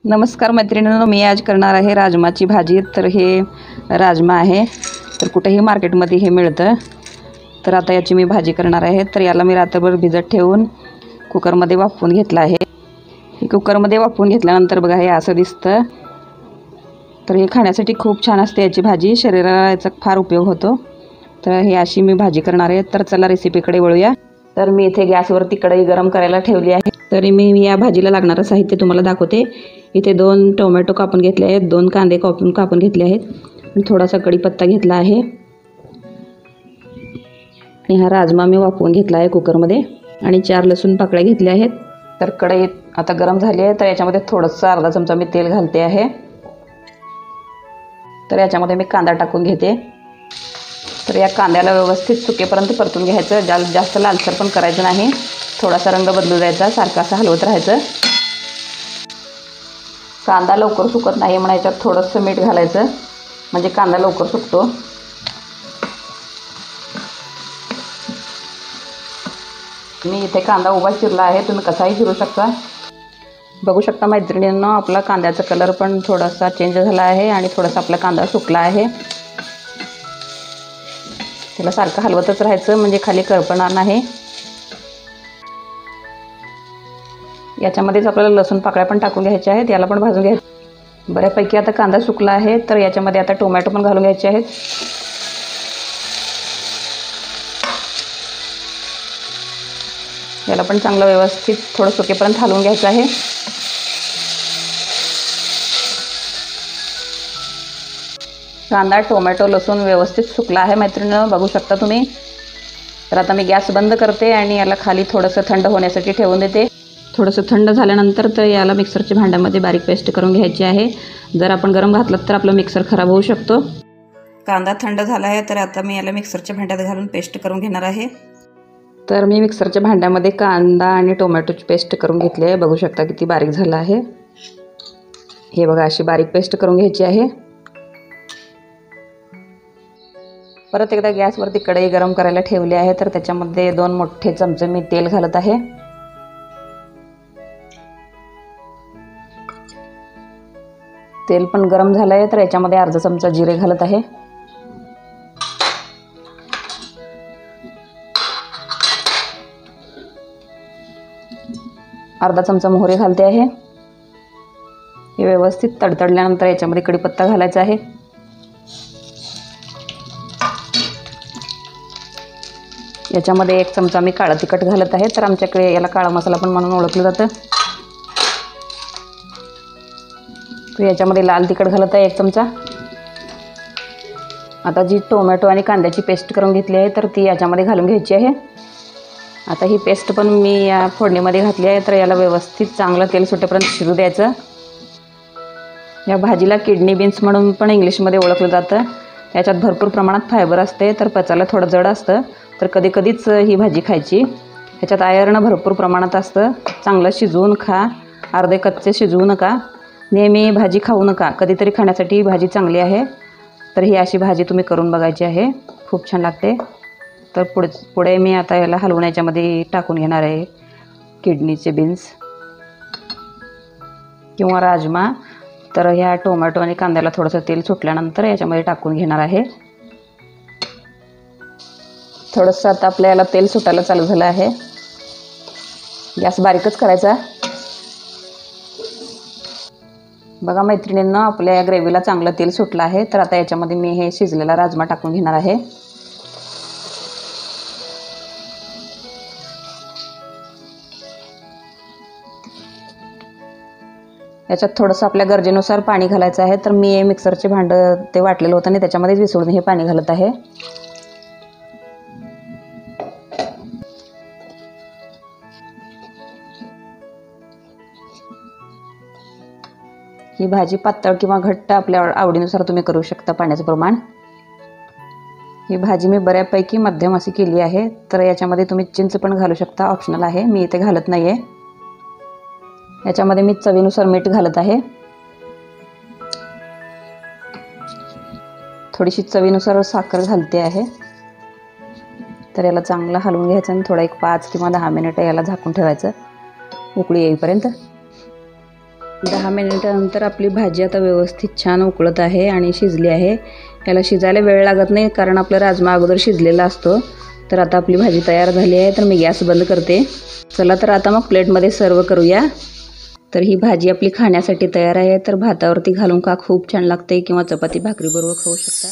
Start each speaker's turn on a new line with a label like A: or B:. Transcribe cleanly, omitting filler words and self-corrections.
A: नमस्कार मैत्रिणींनो, मी आज करणार आहे राजमाची भाजी। तर हे राजमा आहे, तर कुठेही मार्केटमध्ये हे मिळतं। तर आता याची मी भाजी करणार आहे। तर याला मी रात्रभर भिजत ठेवून कुकरमध्ये वाफवून घेतलं आहे। हे कुकरमध्ये वाफवून घेतल्यानंतर बघा हे असं दिसतं। तर हे खाण्यासाठी खूप छान असते याची भाजी, शरीराला याचा फार उपयोग होतो। तर हे अशी मी भाजी करणार आहे। तर चला रेसिपीकडे वळूया। तर मी इथे गॅसवरती कढई गरम करायला ठेवली आहे। तरी मी या भाजीला लागणारं साहित्य तुम्हाला दाखवते। इथे 2 टोमॅटो कापून घेतले आहेत, 2 कांदे कापून घेतले आहेत आणि थोडासा कढीपत्ता घेतला आहे। आणि हा राजमा मी वाफवून घेतला आहे कुकरमध्ये आणि 4 लसूण पाकळ्या घेतल्या आहेत। तर कढई आता गरम झाली आहे। तर याच्यामध्ये थोडंसं अर्धा चमचा मी तेल घालते आहे। तर याच्यामध्ये मी कांदा टाकून घेते। तर या कांद्याला व्यवस्थित सुकेपर्यंत परतून घ्यायचं, जास्त लालसर पण करायचं नाही, थोडासा रंग बदलू द्यायचा, सारखं असं हलवत राहायचं। कांदा लवकर सुकत नाही म्हणून याच्यात थोडंसं मीठ घालायचं, म्हणजे कांदा लवकर सुकतो। मी इथे कांदा उभा चिरला आहे, तुम्ही कसाही चिरू शकता। बघू शकता मैत्रिणींनो, आपला कांद्याचा कलर पण थोडासा चेंज झाला आहे आणि थोडासा आपला कांदा सुकला आहे। त्याला सारखं हलवतच राहायचं, म्हणजे खाली करपणार नाही। याच्यामध्येच आपल्याला लसूण पाकळ्या पण टाकून घ्यायच्या आहेत, याला पण भाजून घ्यायचं। बऱ्यापैकी आता कांदा सुकला आहे। तर याच्यामध्ये आता टोमॅटो पण घालून घ्यायचे आहेत। याला पण चांगलं व्यवस्थित थोडं सुकेपर्यंत हलवून घ्यायचं आहे। कांदा, टोमॅटो, लसूण व्यवस्थित सुकला आहे मैत्रिणींनो, बघू शकता तुम्ही। तर आता मी गॅस बंद करते आणि याला खाली थोडंसं थंड होण्यासाठी ठेवून देते। थोडंसं थंड झाल्यानंतर तर याला मिक्सरच्या भांड्यामध्ये बारीक पेस्ट करून घ्यायची आहे। जर आपण गरम घातलं तर आपलं मिक्सर खराब होऊ शकतो। कांदा थंड झाला आहे, तर आता मी याला मिक्सरच्या भांड्यात घालून पेस्ट करून घेणार आहे। तर मी मिक्सरच्या भांड्यामध्ये कांदा आणि टोमॅटोची पेस्ट करून घेतली आहे, बघू शकता किती बारीक झालं आहे। हे बघा, अशी बारीक पेस्ट करून घ्यायची आहे। परत एकदा गॅसवरती कढई गरम करायला ठेवली आहे। तर त्याच्यामध्ये 2 मोठे चमचे मी तेल घालत आहे। तेल पण गरम झालं आहे, तर याच्यामध्ये अर्धा चमचा जिरे घालत आहे। अर्धा चमचा मोहरी घालते आहे। हे व्यवस्थित तडतडल्यानंतर याच्यामध्ये कढीपत्ता घालायचा आहे। याच्यामध्ये 1 चमचा मी काळा तिखट घालत आहे। तर आमच्याकडे याला काळा मसाला पण म्हणून ओळखलं जातं। तर याच्यामध्ये लाल तिखट घालत आहे 1 चमचा। आता जी टोमॅटो आणि कांद्याची पेस्ट करून घेतली आहे, तर ती याच्यामध्ये घालून घ्यायची आहे। आता ही पेस्ट पण मी या फोडणीमध्ये घातली आहे। तर याला व्यवस्थित चांगलं तेल सुटेपर्यंत शिजू द्यायचं। या भाजीला किडनी बीन्स म्हणून पण इंग्लिशमध्ये ओळखलं जातं। याच्यात भरपूर प्रमाणात फायबर असते, तर पचायला थोडं जड असतं। तर कधीच ही भाजी खायची। ह्याच्यात आयर्न भरपूर प्रमाणात असतं। चांगलं शिजवून खा, अर्धे कच्चे शिजवू नका। नेहमी भाजी खाऊ नका, कधीतरी खाण्यासाठी ही भाजी चांगली आहे। तर ही अशी भाजी तुम्ही करून बघायची आहे, खूप छान लागते। तर पुढे मी आता याला हलवून याच्यामध्ये टाकून घेणार आहे किडनीचे बीन्स किंवा राजमा। तर ह्या टोमॅटो आणि कांद्याला थोडंसं तेल सुटल्यानंतर याच्यामध्ये टाकून घेणार आहे। थोडंसं आता आपल्या याला तेल सुटायला चालू झालं आहे। गॅस बारीकच करायचा। बघा मैत्रिणींनो, आपल्या या ग्रेव्हीला चांगलं तेल सुटलं आहे। तर आता याच्यामध्ये मी हे शिजलेला राजमा टाकून घेणार आहे। याच्यात थोडंसं आपल्या गरजेनुसार पाणी घालायचं आहे। तर मी मिक्सरचे भांडं ते वाटलेलं होतं आणि त्याच्यामध्येच विसळून हे पाणी घालत आहे। ही भाजी पातळ किंवा घट्ट आपल्या आवडीनुसार तुम्ही करू शकता पाण्याचं प्रमाण। ही भाजी मी बऱ्यापैकी मध्यम अशी केली आहे। तर याच्यामध्ये तुम्ही चिंच पण घालू शकता, ऑप्शनल आहे, मी इथे घालत नाही आहे। याच्यामध्ये मी चवीनुसार मीठ घालत आहे। थोडीशी चवीनुसार साखर घालते आहे। तर याला चांगलं हलवून घ्यायचं आणि थोडा 5 किंवा 10 मिनिटं याला झाकून ठेवायचं उकळी येईपर्यंत। 10 मिनिटानंतर आपली भाजी आता व्यवस्थित छान उकळत आहे आणि शिजली आहे. याला शिजायला वेळ लागत नाही कारण आपला राजमा अगोदर शिजलेला असतो. तर आता आपली भाजी तयार झाली आहे. तर मी गॅस बंद करते. चला तर आता मग प्लेटमध्ये सर्व करूया. तर ही भाजी आपली खाण्यासाठी तयार आहे. तर भातावरती घालून का खूप छान लागते किंवा चपाती भाकरी बरोबर खाऊ शकता.